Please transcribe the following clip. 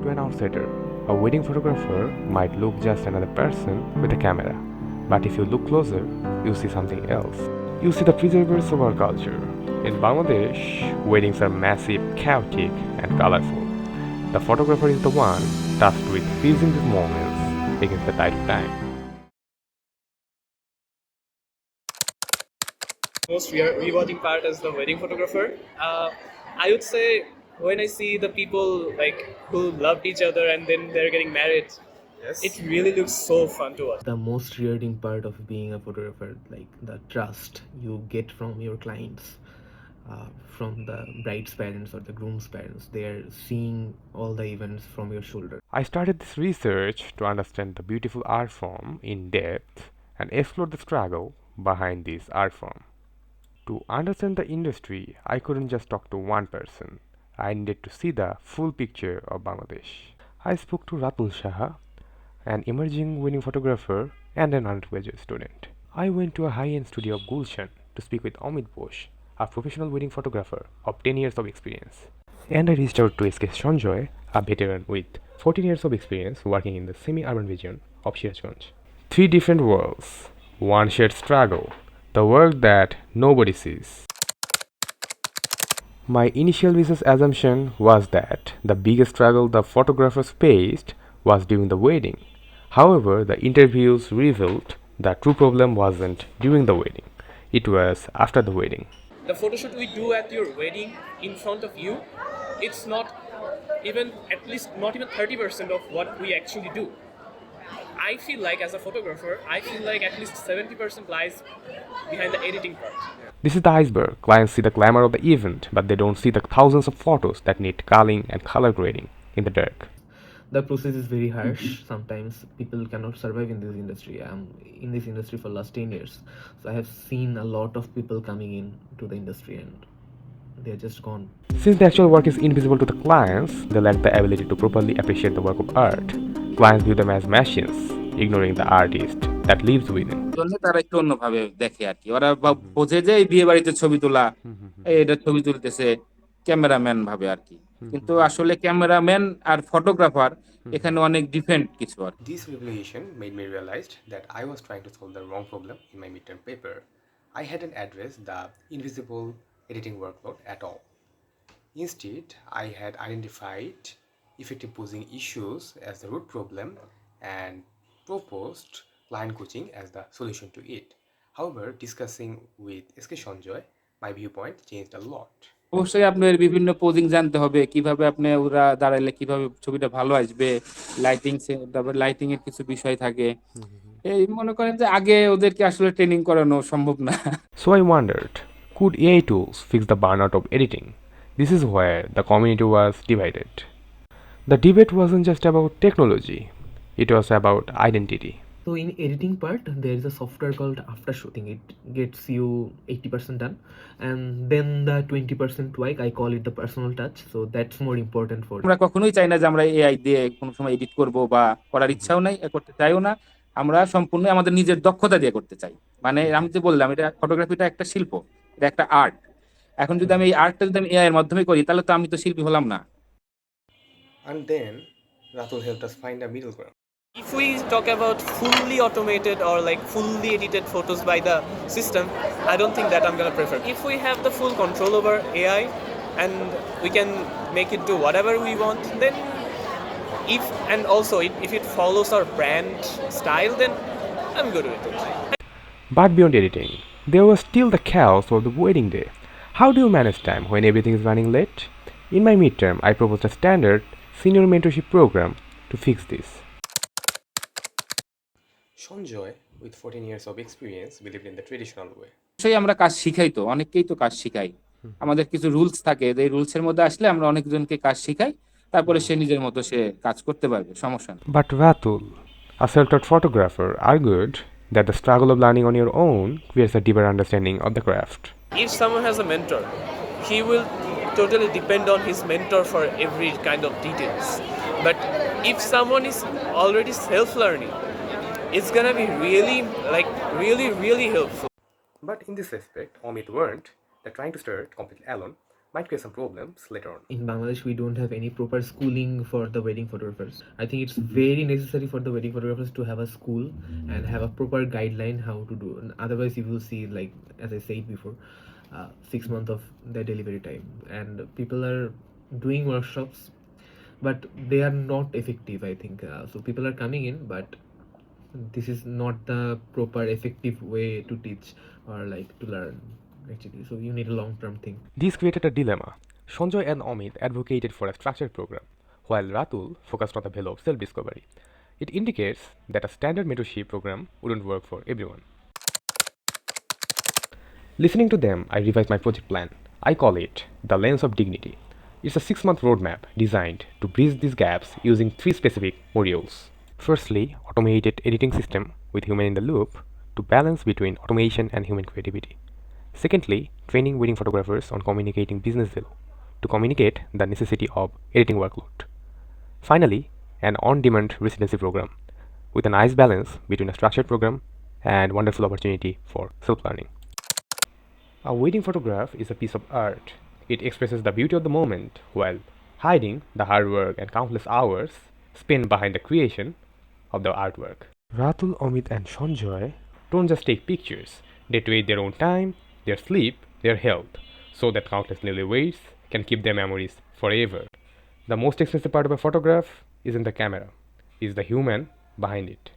to an outsider, a wedding photographer might look just another person with a camera. But if you look closer, you see something else. You see the preservers of our culture. In Bangladesh, weddings are massive, chaotic, and colorful. The photographer is the one tasked with freezing these moments against the tide of time. Most rewarding part as the wedding photographer. I would say when I see the people like who loved each other and then they're getting married, it really looks so fun to watch. The most rewarding part of being a photographer, like the trust you get from your clients, from the bride's parents or the groom's parents. They are seeing all the events from your shoulder. I started this research to understand the beautiful art form in depth and explore the struggle behind this art form. To understand the industry, I couldn't just talk to one person. I needed to see the full picture of Bangladesh. I spoke to Ratul Shah, an emerging wedding photographer and an undergraduate student. I went to a high-end studio of Gulshan to speak with Amit Bosch, a professional wedding photographer of 10 years of experience. And I reached out to SK Sanjoy, a veteran with 14 years of experience working in the semi-urban region of Sirazganj. Three different worlds, one shared struggle, the world that nobody sees. My initial business assumption was that the biggest struggle the photographers faced was during the wedding. However, the interviews revealed the true problem wasn't during the wedding, it was after the wedding. The photo shoot we do at your wedding in front of you, it's not even at least not even 30% of what we actually do. I feel like as a photographer, I feel like at least 70% lies behind the editing part. This is the iceberg. Clients see the glamour of the event, but they don't see the thousands of photos that need culling and color grading in the dark. The process is very harsh. Sometimes people cannot survive in this industry. I'm in this industry for last 10 years, so I have seen a lot of people coming in to the industry and they're just gone. Since the actual work is invisible to the clients, they lack the ability to properly appreciate the work of art. Clients view them as machines, ignoring the artist that lives within. জন্য তারা একটু অন্যভাবে দেখে আর কি ওরা বোঝে যে এই বিয়ে বাড়িতে ছবি তোলা এটা ছবি তুলতেছে ক্যামেরাম্যান ভাবে আর কি কিন্তু আসলে ক্যামেরাম্যান আর ফটোগ্রাফার এখানে অনেক ডিফারেন্ট কিছু আর This revelation made me realize that I was trying to solve the wrong problem in my midterm paper. I hadn't addressed the invisible editing workload at all. Instead, I had identified effective posing issues as the root problem and proposed client coaching as the solution to it. However, discussing with SK Sanjoy, my viewpoint changed a lot. অবশ্যই আপনার বিভিন্ন posing জানতে হবে কিভাবে আপনি ওরা দাঁড়াইলে কিভাবে ছবিটা ভালো আসবে লাইটিং তারপর লাইটিং এর কিছু বিষয় থাকে এই মনে করেন যে আগে ওদেরকে আসলে ট্রেনিং করানো সম্ভব না So I wondered, could AI tools fix the burnout of editing? This is where the community was divided. The debate wasn't just about technology, it was about identity. So in editing part, there is a software called after shooting. It gets you 80% done, and then the 20% tweak, I call it the personal touch. So that's more important for. আমরা কখনোই চাই না যে আমরা AI দিয়ে কোনো সময় edit করব বা করার ইচ্ছাও নাই করতে চাইও না আমরা সম্পূর্ণ আমাদের নিজের দক্ষতা দিয়ে করতে চাই মানে আমি যে বললাম এটা ফটোগ্রাফিটা একটা শিল্প এটা একটা আর্ট এখন যদি আমি এই আর্টটা যদি আমি এআই এর মাধ্যমে করি তাহলে তো আমি তো শিল্পী হলাম না And then Ratul helped us find a middle ground. If we talk about fully automated or like fully edited photos by the system, I don't think that I'm gonna prefer. If we have the full control over AI and we can make it do whatever we want, then if it follows our brand style, then I'm good with it. But beyond editing, there was still the chaos of the wedding day. How do you manage time when everything is running late? In my midterm, I proposed a standard senior mentorship program to fix this. Sanjoy, with 14 years of experience, believed in the traditional way. অবশ্যই আমরা কাজ শিখাই তো অনেককেই তো কাজ শিখাই আমাদের কিছু রুলস থাকে এই রুলসের মধ্যে আসলে আমরা অনেকজনকে কাজ শিখাই তারপরে সে নিজের মতো সে কাজ করতে পারবে সমস্যা নেই But Ratul, a self-taught photographer, argued that the struggle of learning on your own creates a deeper understanding of the craft. If someone has a mentor, he will totally depend on his mentor for every kind of details. But if someone is already self-learning, it's gonna be really helpful. But in this aspect, Amit weren't. They're trying to start completely alone. might create some problems later on. In Bangladesh, we don't have any proper schooling for the wedding photographers. I think it's very necessary for the wedding photographers to have a school and have a proper guideline how to do. And otherwise, you will see, like as I said before, 6 months of the delivery time, and people are doing workshops, but they are not effective. I think so. People are coming in, but this is not the proper effective way to teach or like to learn actually. So you need a long-term thing. This created a dilemma. Sanjoy and Amit advocated for a structured program, while Ratul focused on the value of self-discovery. It indicates that a standard mentorship program wouldn't work for everyone. Listening to them, I revised my project plan. I call it the lens of dignity. It's a 6-month roadmap designed to bridge these gaps using 3 specific modules. Firstly, automated editing system with human in the loop to balance between automation and human creativity. Secondly, training wedding photographers on communicating business value to communicate the necessity of editing workload. Finally, an on-demand residency program with a nice balance between a structured program and wonderful opportunity for self-learning. A wedding photograph is a piece of art. It expresses the beauty of the moment while hiding the hard work and countless hours spent behind the creation of the artwork. Ratul, Amit, and Sanjoy don't just take pictures, they trade their own time, their sleep, their health, so that countless newlyweds can keep their memories forever. The most expensive part of a photograph isn't the camera, it's the human behind it.